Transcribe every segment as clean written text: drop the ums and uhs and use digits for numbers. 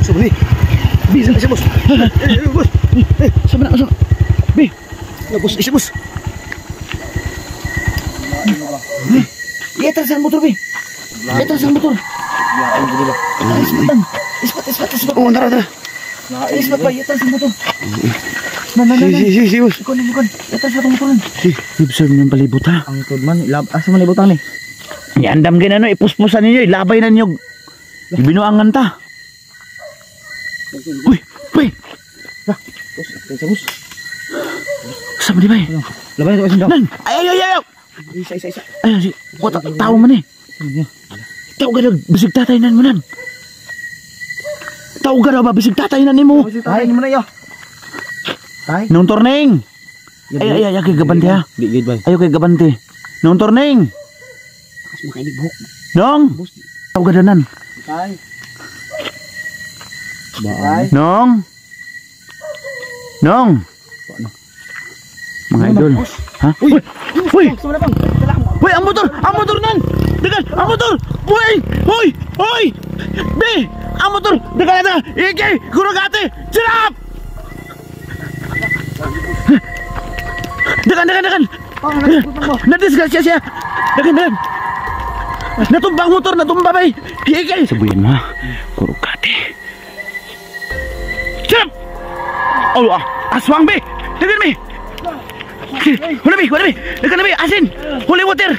Sobri. Bisa bos. Bos. Sama nak masuk. Bi. Bos, isi bos. Iya terusan motor bi. Iya terusan motor. Ispat. Oh, ntar. Ispat ba, iya terusan motor. Si bos. Bukan. Iya terusan motor. Si, bisa minum palibot ha. Ang tudman, asa man libutan ni. Yandam gina no, ipuspusan ninyo, ilabay na ninyo. Ibinuangan ta. Uy. Bos. Sama di bay. Labay ko sindaw. Nan. Ayaw. Isa. Ayaw si. Ko tawo man eh. Tawo ka bisig tatay nan mo nan. Tawo ka ba bisig tatay nan nimo? Tay mo na yo. Tay. Nung torning. Ay kay gabanti ha. Di gid bay. Ayo kay gabanti. Nung torning. Kas makainig buhok. Nong. Tawo ka danan. Tay. Nong. Mga idol. Ha? Uy! Uy, ang motor nan! Degan, ang motor! Uy! Be! Ang motor! Degan na! Iki! Kurugate! Sirap! Degan! Nadisgrasya siya! Degan! Natumbang motor! Natumba ba? Iki! Sabuyan mo ha! Kurugate! Sirap! Oh, aswang be! Degan me! Huli bi, dekat bi, asin. Huli water.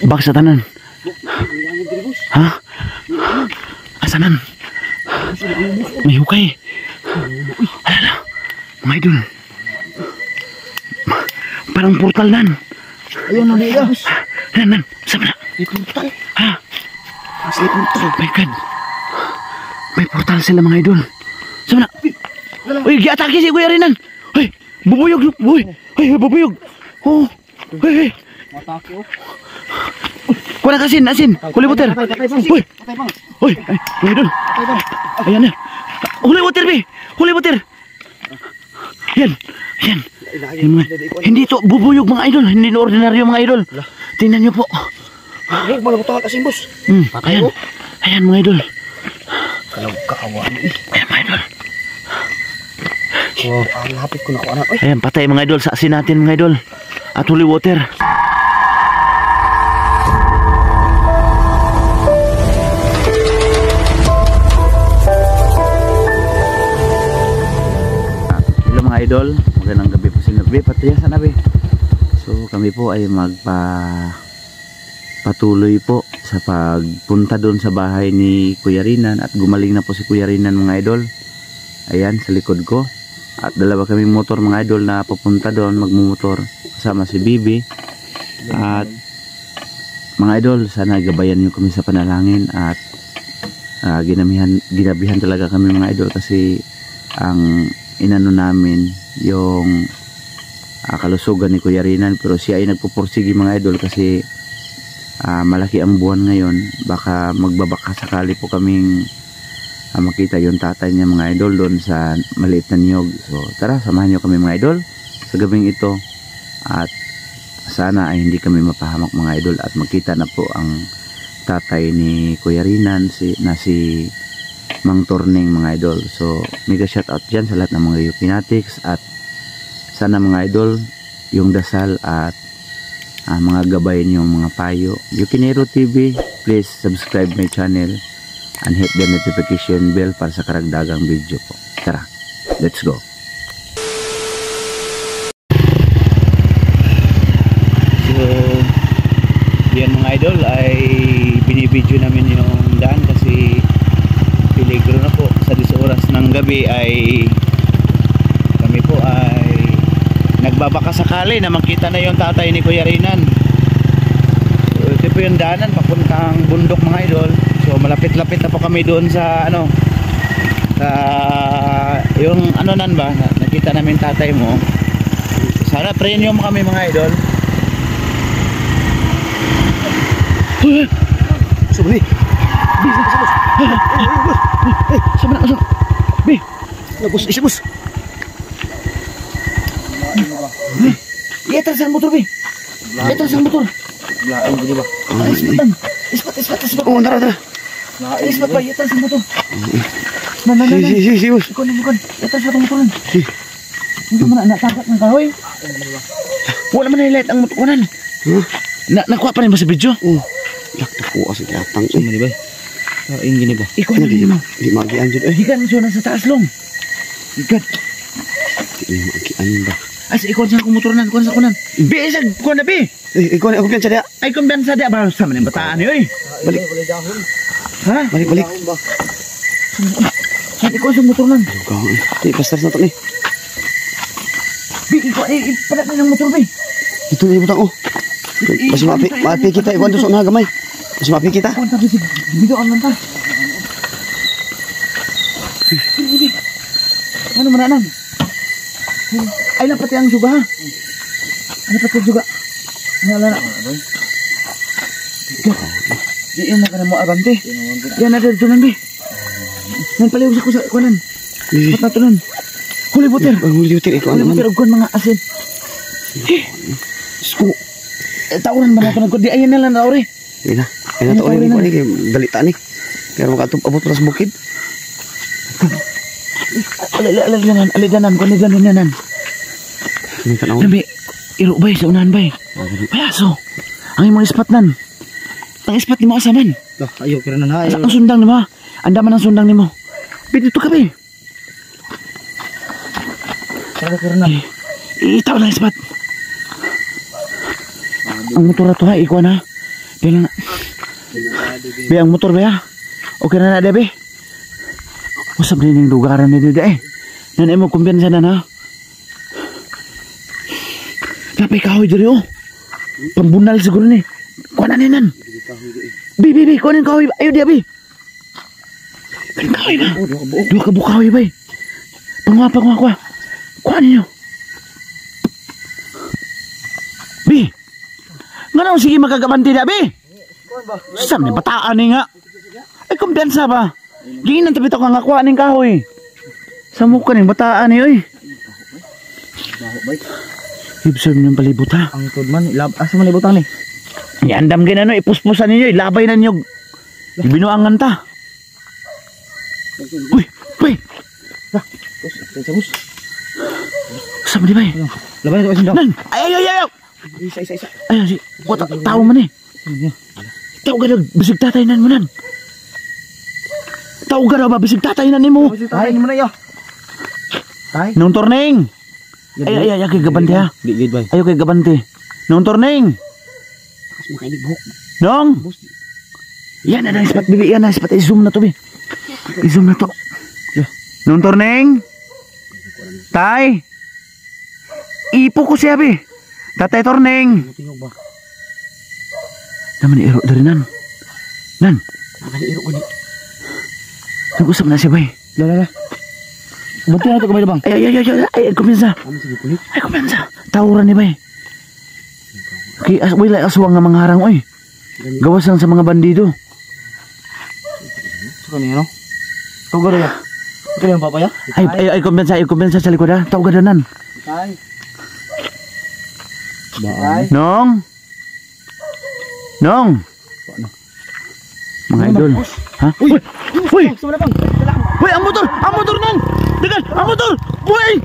Baksa tanan. Ha? Asanan. May hukay. Alala, mga idol. Parang portal nan. Ayun na niya. Nan, sama na. May portal. Ha? May portal. My God. May portal sila mga idol. Sama na. Uy, giatake si Kuya Rinan. Uy, bubuyog. Bubuyog. Oh. Uy. Matake oh. Kuha na asin. Huli water. Uy, mga idol. Ayan na. Huli water. Yan. Hindi to bubuyog mga idol. Hindi na ordinaryo mga idol. Tingnan nyo po. Malagot asin boss. Ayan mga idol. Kalau kawan ini. Ayan mga idol. Oh, ang lapit ko na ko anak. Ayan, patay mga idol sa asin natin mga idol. At holy water. Hello mga idol, magandang gabi po sa nabi. Patriya sa nabi. So kami po ay patuloy po sa pagpunta doon sa bahay ni Kuya Rinan at gumaling na po si Kuya Rinan mga idol. Ayan sa likod ko. At dalawa kaming motor mga idol na papunta doon magmumotor kasama si Bibi. At mga idol, sana gabayan niyo kami sa panalangin at ginabihan talaga kami mga idol kasi ang inano namin yung kalusugan ni Kuya Rinan, pero siya ay nagpupursige mga idol kasi malaki ang buwan ngayon. Baka magbabaka sakali po kaming makita yung tatay niya mga idol doon sa maliit na niyog. So tara, samahan niyo kami mga idol sa gabing ito at sana ay hindi kami mapahamak mga idol at magkita na po ang tatay ni Kuya Rinan si Mang Torning mga idol. So mega shout out dyan sa lahat ng mga Yukinatics at sana mga idol yung dasal at mga gabay niyong mga payo. Yukinero TV, please subscribe my channel and hit the notification bell para sa karagdagang video po. Tara, let's go. So, yan mga idol ay binibidyo namin yung daan kasi peligro na po. Sa 10 oras ng gabi ay kami po ay nagbabaka sakali na makita na yung tatay ni Kuya Rinan. So, ito po yung daanan papuntang bundok mga idol. So malapit-lapit na po kami doon sa yung nan ba nakita namin tatay mo. Sana premium kami mga idol. Sobri. Sama na. Bi. Bos, isi bos. Iya terusan motor bi. Iya terusan motor. Lain gini ba? Ispat. Oh, tara. Ispat ba? Yatas mo to. Si, bos. Ikon. Yatas sa motoran. Si. Hindi mo na natagat ng kahoy. Wala man highlight ang motoran. Nakuha pa rin ba sa video? Lakta ko sa kiatang. Sama di ba? Lain gini ba? Ikon na mo. Di magian jud eh. Higan siya nasa taas long. Higan. Di magian ba? Ay, sa ikon sa akong motoran. Kuhan sa kunan. Bi, isag. Kuhan na, Bi. Ikaw ako piyan dia. Ay, kumbiyansa di. Ba, sa maning bataan niyo eh. Balik. Ha? Balik. Saan ikon sa motoran? Ikaw. Di pastas na to ni. Bi, ikon. Palat na ng motor, Bi. Ito ni butang oh. Masih maapi kita ikaw tusok na gamay. Masih maapi kita. Kuhan tapi si video on ta. Ano mananan? Ay, napati ang suga ha. Ano pati ang suga? Nalala. Diyan na ka na mo abante. Yan ada dito nan, Bi. Nan paliw ko sa kunan. Patatunan. Huli butir. Huli butir ikaw. Huli butir ug mga asin. Sko. Tauran ba nato di ayan na lang ore. Ina. Ina to ni ko ni balita ni. Pero makatub abot sa bukid. Alidanan ko ni ganan. Ni tanaw. Nabi, iro bay sa unahan bay. Payaso. Ang imong ispat nan. Ang ispat ni mo asaman. Ayo kira na Ang sundang ni mo. Andaman ang sundang ni mo. Dito ka bay. kira na. Itaw na ispat. Ang motor na to ha, ikaw na. Bilang na. Be, ang motor ba ya? Okay na na, be. Usap din yung lugaran ni Dede eh. Nanay mo kumpiyansa na na. Napay kahoy diri oh. Pambunal siguro ni. Kuha na ninan. Bi, kuha na kahoy. Ayaw dia, bi. Kan kahoy na. Dua kabuk kahoy, bay. Pangwa. Kuha ninyo. Bi. Nga na, sige magkagabanti na, bi. Saan ni bataan ni nga. Ay, kumpiyansa ba? Gingin ang tapito ka nga kuha ng kahoy. Sa mukha ng bataan ni, oy. Ibsod niyong palibot ha. Angtud man, asa man ibutang ni? Iandam gina no, ipuspusan ninyo, ilabay na ninyo. Ibinuangan ta. Uy. Bus. Sama di ba eh? Laban ko sindaw. Nan, ayaw. Isa. Ayaw si, tao man eh. Tao ka na, bisig tatay nan mo nan. Tao ka na ba, bisig tatay nan mo. Ay, mo na yo. Ay. Nung torneng. Ay, kay gabante ha. Di gid bay. Ayaw kay gabante. Nung torneng. Kas mo kay ni buhok. Nong. Yan na ispat bibi, yan na ispat. I-zoom na to bi. I-zoom na to. Nung torneng. Tay. Ipo ko siya bi. Tatay torneng. Tingog ba? Naman iro dari nan. Nan. Nakali iro ko ni. Nag-usap na siya bay. La. Bunti na to kamay bang. Ay, kuminsa. Ay, kuminsa. Tawuran ni bay. Kaya wala aswang nga mga harang oy. Gawas lang sa mga bandido. Sa kanino? Tugaro ya. Ito yung papaya? Ay, kuminsa sa likod ha. Tawaganan. Ay. Nong. Mga idol. Ha? Uy! Sama na bang. Uy, ang motor nong. Degan, ang motor. Uy!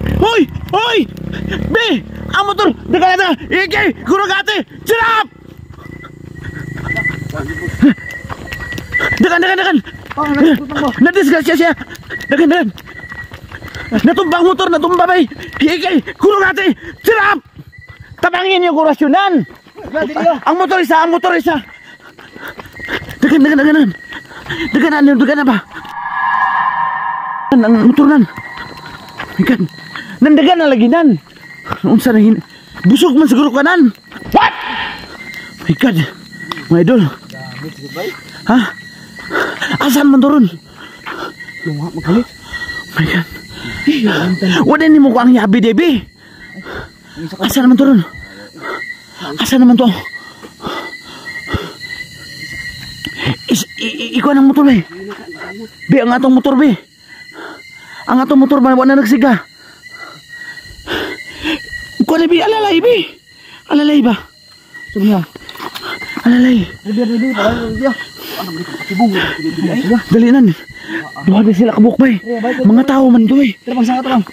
Be, ang motor. Degan. Iki, gurugate. Silap! Degan. Nadisgrasya siya. Degan. Natumbang motor, natumba bay. Iki, gurugate. Silap! Tabangin yung kurasyonan. Ang motor isa. Degan na ba? Ang motor nan. Ikan. Nandagan na lagi nan. Unsa na busog man siguro ka nan. What? My God. Mga idol. Ha? Asan man doon? Lunga magalit. My God. Wala ni mo ko ang yabi, Debbie. Asa naman to ron? Asa naman to? Ikaw ang motor, be. Be, ang atong motor, be. Ang atong motor, ba na nagsiga? Ikaw na, be. Alalay, be. Alalay ba? Sabi niya. Alalay. Ready. Para. Ano ba ito? Patibong. Dali nan. Duha na sila kabuk bay. Mga tao man doy. Tara bang sangat lang.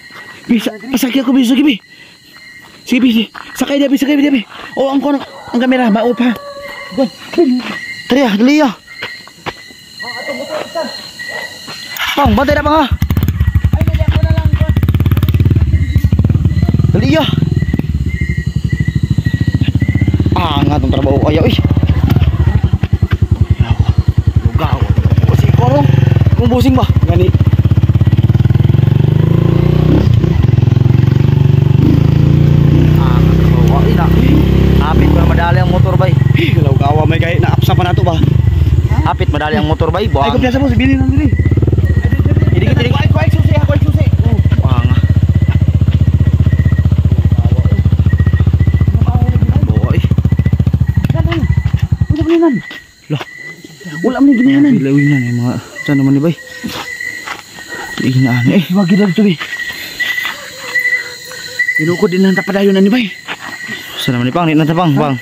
Pasakay ako bi, sige bi. Sige bi. Sakay dia bi, sakay dia bi. Oh, ang kamera, mao pa. Tara, dali ya. Pang, bantay na pang ha. Dali ya. Nga itong trabaho ko ayaw eh. Lugaw. Kasi ko kung busing ba? Gani. Nga trabaho ko. Ina. Apit pa madali ang motor bay. Lugaw may kahit naapsa pa na to ba? Apit madali ang motor bay. Ay, kumpiyansa mo, sibilin lang dili. Tidig. Kuwait susi. Nga. Wala man ginayanan. Bilawin na yung mga saan naman ni bay. Ihinaan eh. Wagi na dito bi. Inukod din lang tapadayon na ni bay. Saan naman ni pang? Hindi na tapang pang.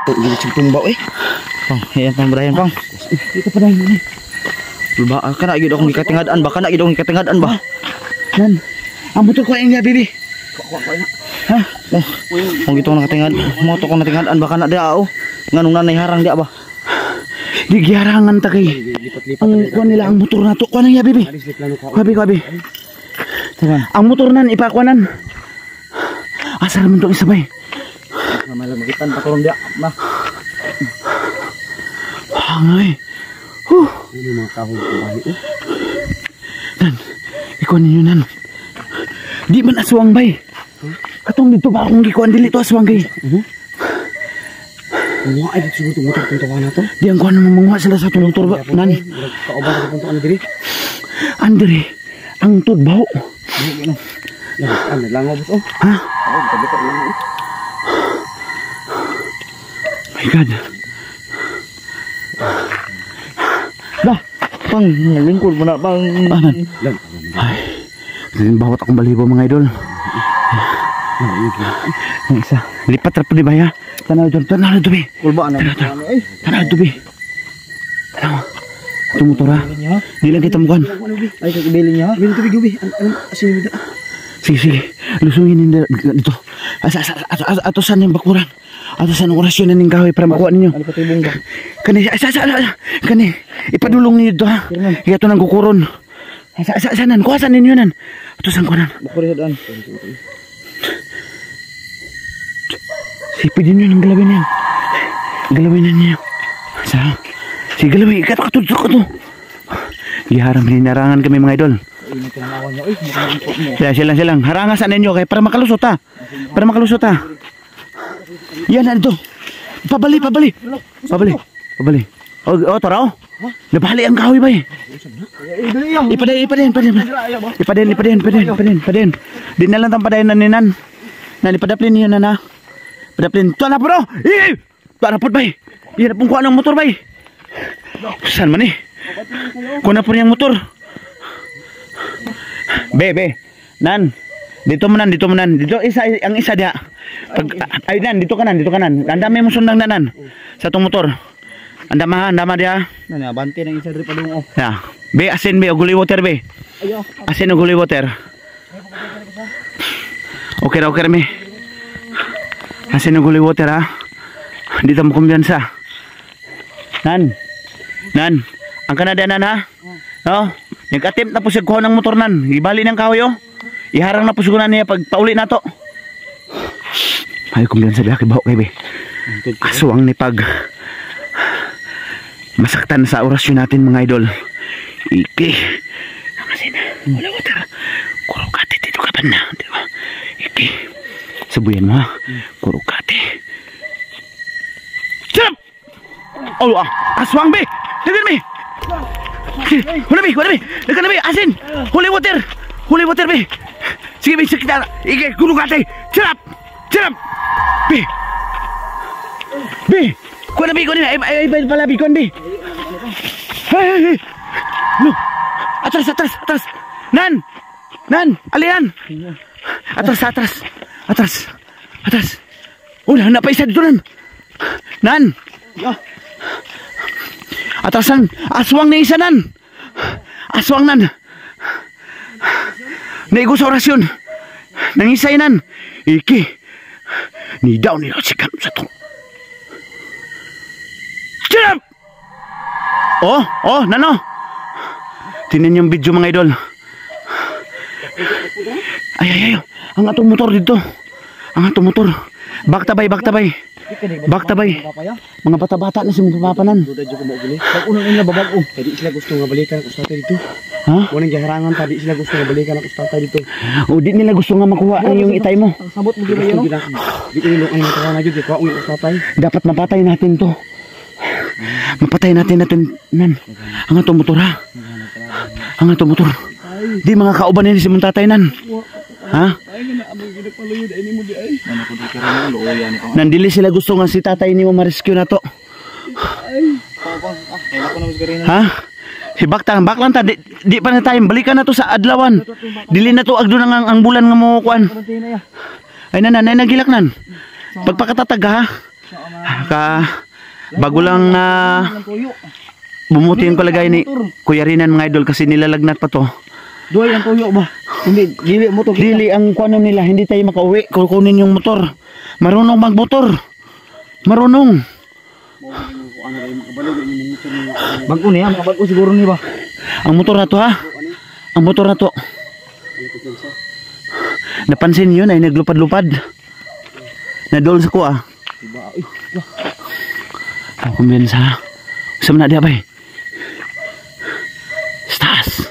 Hindi tumbaw eh. Pang, ayan pang berayan pang. Dito padayon ni. Ba, ka na gid akong gikatingadaan ba? Ka na gid akong gikatingadaan ba? Nan. Ang motor ko ang bibi. Ha? Oh, kung gito nakatingad, moto ko natingadaan ba ka na dia oh. Nganong nanay harang dia ba? Di giharangan ta kay. Ang kuan nila ang motor na to. Kuan ya bibi. Kabi. Ang motor nan ipakwanan. Asa man to isabay. Malamagitan pa kurang dia. Ba. Hangay. Ano mga kahoy ko bahay oh. Nan. Ikaw ninyo nan. Di man aswang bay. Katong dito ba akong gikuan dili to aswang kay. Mga ay dito siguro motor puntukan na to. Di ang kuan mga sila sa tulong turba nan. Kauban sa puntukan na diri. Andre, ang tudbaw. Ano lang obos oh. Ha? Oh, kabito lang oh. My God. Dah, pang lingkod mo na pang. Ay, bawat akong balibo mga idol. Yang isa, lipat ra pud di baya. Tanaw jud, tanaw dubi. Kulba na. Tanaw dubi. Tanaw. Tumutora. Di lang kita mukan. Ay kakibilin niya ha. Bilin tubig ubi. Ano asin mo. Sige. Lusungin ninyo dito. Atosan yung bakuran. Atosan ang orasyon na ning kahoy para makuha ninyo. Ano patibong ba? Kani, ipadulong ninyo dito ha. Ito nang kukuron. Sanan, kuhasan ninyo nan. Atosan ko nan. Bukuri daan. Sipidin nyo ng galawin yan. Galawin na ninyo. Sige galawin, ikaw to. Giharang pininarangan kami mga idol. Silang. Harangasan ninyo kay para makalusot ha. Yan na ito. Pabali. Oh, tara oh. Nabali ang kahoy ba eh. Ipaden. Di na lang tang padayon na ninan. Nalipadaplin niyo na na. Padaplin. Tuwa na po no. Tuwa na po ba eh. Yan na pong kuha ng motor ba eh. Saan man eh. Kuha na po niyang motor. Be. Nan. Dito mo nan. Dito ang isa dia. Ay nan, dito ka nan. Ang dami mo sundang nanan. Sa tong motor. Andama dia. Nani abante nang isa diri padung oh. Ya. Be asin be uguli water be. Ayo. Asin uguli water. Okay me. Asin uguli water ha. Dito mo kumbiyansa. Nan. Ang kanada nan ha. No? Nag-attempt na po siya kuha ng motor nan. Ibali ng kahoy oh. Iharang na po siguro niya pag pauli na to. Ay kumbiyansa be akibaw kay be. Aswang ni pag masaktan sa orasyon natin mga idol. Iki. Kasi na. Wala water. Kurukate dito ka pa na. Diba? Iki. Sabuyan mo ha. Kurukate. Sarap! Oh, aswang be! Dagan be! Hula be! Dagan na be! Asin! Holy water be! Sige be! Sakita! Iki! Kurukate! Sarap! Be! Kuha na be! Ay pala be! Kuha na be! Hey! No! Atras! Nan! Alian! Atras! Wala na pa isa dito nan! Nan! Atasan, aswang na isa nan! Aswang nan! Naigo sa orasyon. Nangisay nan. Iki. Ni daw nila sikat sa to. Stop! Oh, nano? Tinan yung video mga idol. Ay. Ang atong motor dito. Ang atong motor. Baktabay. Baktabay. Mga bata-bata na si mga papanan. Duda jud ko mo gili. Pag unang nila babag-o, kay di sila gusto nga balikan ko sa dito. Ha? Munang giharangan ta di sila gusto nga balikan ako sa dito. O di nila gusto nga makuha ang yung itay mo. Ang sabot mo gyud yun. Di ko nilok ay matawa na jud ko ang usatay. Dapat mapatay natin to. Mapatay natin nan. Ang atong motor ha. Ang atong motor. Di mga kauban ni si mong tatay nan. Ha? Nandili sila gusto nga si tatay ni mo ma-rescue na to. Ha? Si baklang ta di pa na tayo balikan na to sa adlawan. Dili na to agdo nang ang bulan nga mo kuan. Ay nagilak nan. Pagpakatatag ha. Ka bago lang na bumuti yung kalagay ni Kuya Rinan mga idol kasi nilalagnat pa to. Duay ang tuyo ba? Hindi, dili mo to. Dili ang kuano nila, hindi tayo makauwi. Kukunin yung motor. Marunong magmotor. Marunong. Bago niya, makabago siguro ni ba? Ang motor na to ha. Ang motor na to. Napansin yun ay naglupad-lupad. Nadol sa kuha. Ang kumbensa. Sama na di abay. Stas.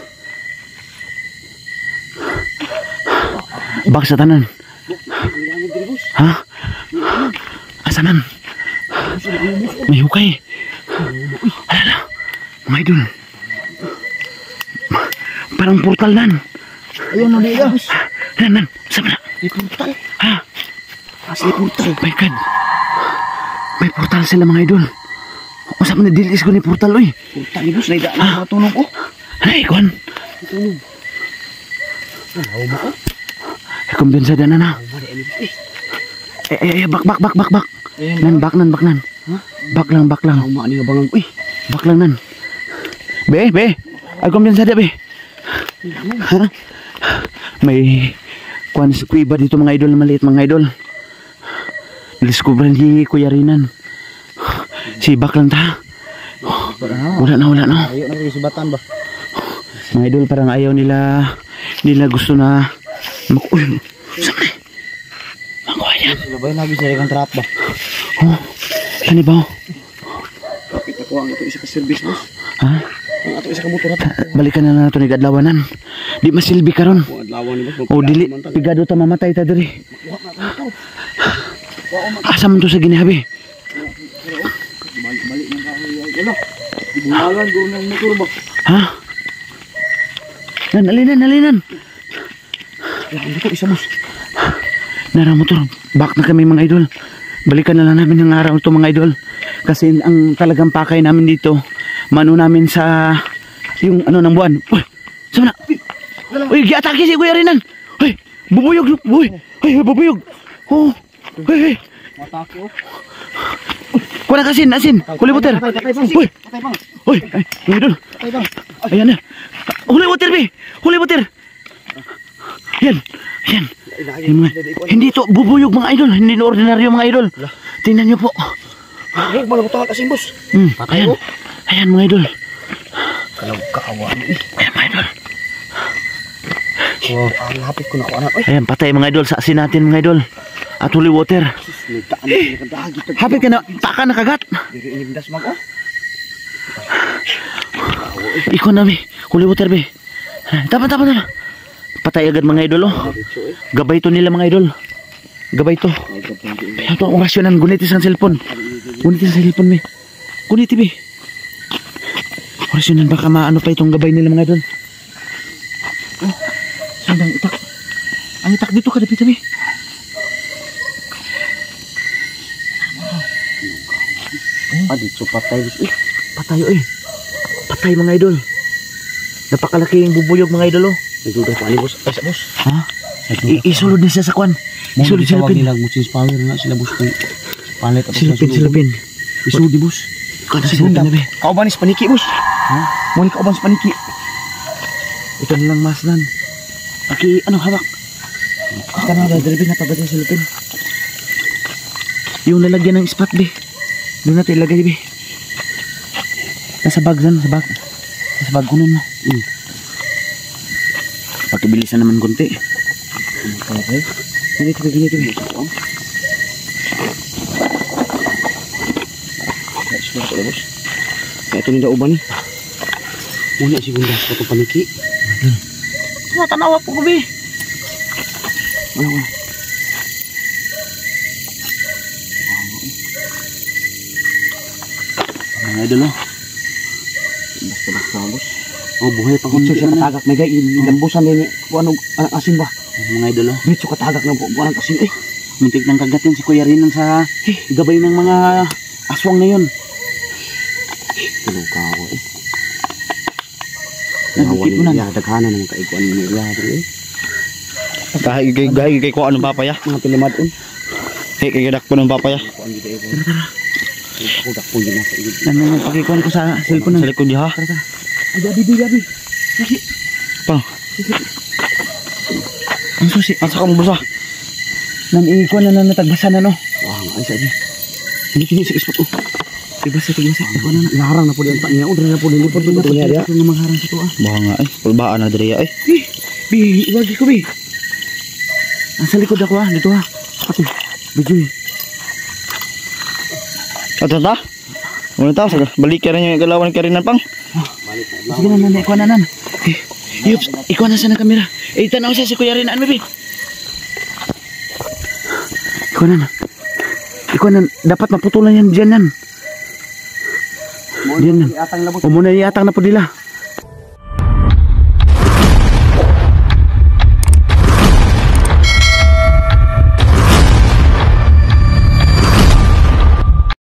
Bak sa tanan. Ha? Asanan? May hukay. Alala. Mga idol. Parang portal nan. Ayun na niya. Nan. Sama na. May portal. Ha? Asli portal. My God. May portal sila mga idol. Usap na dilis ko ni portal oy. Portal ni boss. Naidaan na matulong ko. Ano ikon? Matulong. Ano mo ko? Kumbensada na na. Bak. Nan, bak nan. Ha? Bak lang. Ang maani nga bangang. Uy. Bak lang nan. Be. Ay kumbensada be. Ha? May kuan si kuiba dito mga idol, maliit mga idol. Naliskubre ni Kuya Rinan. Si bak lang ta. Wala na. Ayaw na si batan ba? Mga idol parang ayaw nila gusto na uy, sakay. Makuha yan. Sila ba yung lagi siya kang trap ba? Oh, ano ba? Kita ko ang ito isa ka service boss. Ha? Ang ito isa ka motor na. Balikan na nato ni Adlawanan. Di masilbi karon. O adlawan ni boss. O dili, pigado ta mamatay ta diri. Asa man to sa ginahabi? Balik ng kahoy. Ano? Ibungalan guro ng motor ba? Ha? Nalinan. Ang ito isa boss. Nara motor, back na kami mga idol. Balikan na lang namin ng araw ito mga idol. Kasi ang talagang pakay namin dito, mano namin sa yung ano ng buwan. Uy, sama na. Uy, giatake si Kuya Rinan. Uy, bubuyog. Uy, bubuyog. Oh, uy. Matake oh. Kuha na asin. Huli water. Uy, mga idol. Ayan na. Huli water. Yan. Hindi to bubuyog mga idol. Hindi na ordinaryo mga idol. Tingnan nyo po. Ay, malabutan kasi boss. Ayan mga idol. Kalau kaawa ni. Ayan mga idol. Oh, ang hapit ko na ako anak. Ayan, patay mga idol sa asin natin mga idol. At huli water. Hapit ka na, taka na kagat. Diri inigdas mag oh. Ikaw na be, huli water be. Tama. Patay agad mga idol oh. Gabay to nila mga idol. Gabay to. Ito ang orasyonan, gunitis ang cellphone. Be. Guniti be. Orasyonan baka maano pa itong gabay nila mga idol. Oh, sandang itak. Ang itak dito kadapit be. Dito patay. Patay mga idol. Napakalaking bubuyog mga idol oh. Nagduda pa ni boss. Ay sa boss. Ha? Isulod din siya sa kwan. Isulod siya pin. Nilang Muchins Power nga sila boss. Palit ako Silupin. Isudi, boss. Kada Segunda. silupin na be. Kauban is paniki, boss. Ha? Muna kauban is paniki. Ito na lang masnan. Ano, hawak. Ito na ba, dali na pabati silupin. Yung lalagyan ng spot be. Doon natin ilagay be. Nasa bag dyan, sa bag. Nasa bag ko nun mo. Pakibilisan naman konti. Okay. Ganito be. Explore ko, boss. Kaya ito nila uban eh. Muna segunda sa itong paniki. Tanawa po ko be. Ano? Mga idol no. Basta, boss. Oh, buhay pa kung siya katagak. May gay, ilambusan din eh. Kung ano, asin ba? Mga idol no. Bitso katagak ng buwan ng asin eh. Muntik ng kagatin si Kuya Rinan sa gabay ng mga aswang na yun. Kalukawa eh. Nagkikip mo na. Daghanan ng kaiguan mo nila eh. Gahi kay ko anong papaya. Mga pilimad on. Kay dak ko ng papaya. Kuan gid eh. Ako dak po yun sa iyo. Nan pakikuan ko sa cellphone Sa likod niya ha. Gabi. Pa. Ang susi. Asa ka mo basa? Nan ikuan na natagbasan na no. Wah, ay sabi. Hindi kini sa spot oh. Diba sa tigasa? Ikuan na. Larang na po din niya. Udra na po din po Ito niya. na ito na mangharang sa to ah. Baha nga eh. Pulbaan na diri eh. Bi, iwagi ko bi. Ang sa likod ako ah. Dito ah. Pati. Bijoy. Ato ta? Muna ta sa balik ka rin yung galawan ka rin pang. Sige na nan. Ikuan na nan. Yups. Ikuan na sa ng kamera. Tanaw siya si Kuya Rinan baby. Ikuan na. Ikuan na. Dapat maputulan yan dyan yan. Diyan yan. Atang labot. O muna iatang na po nila.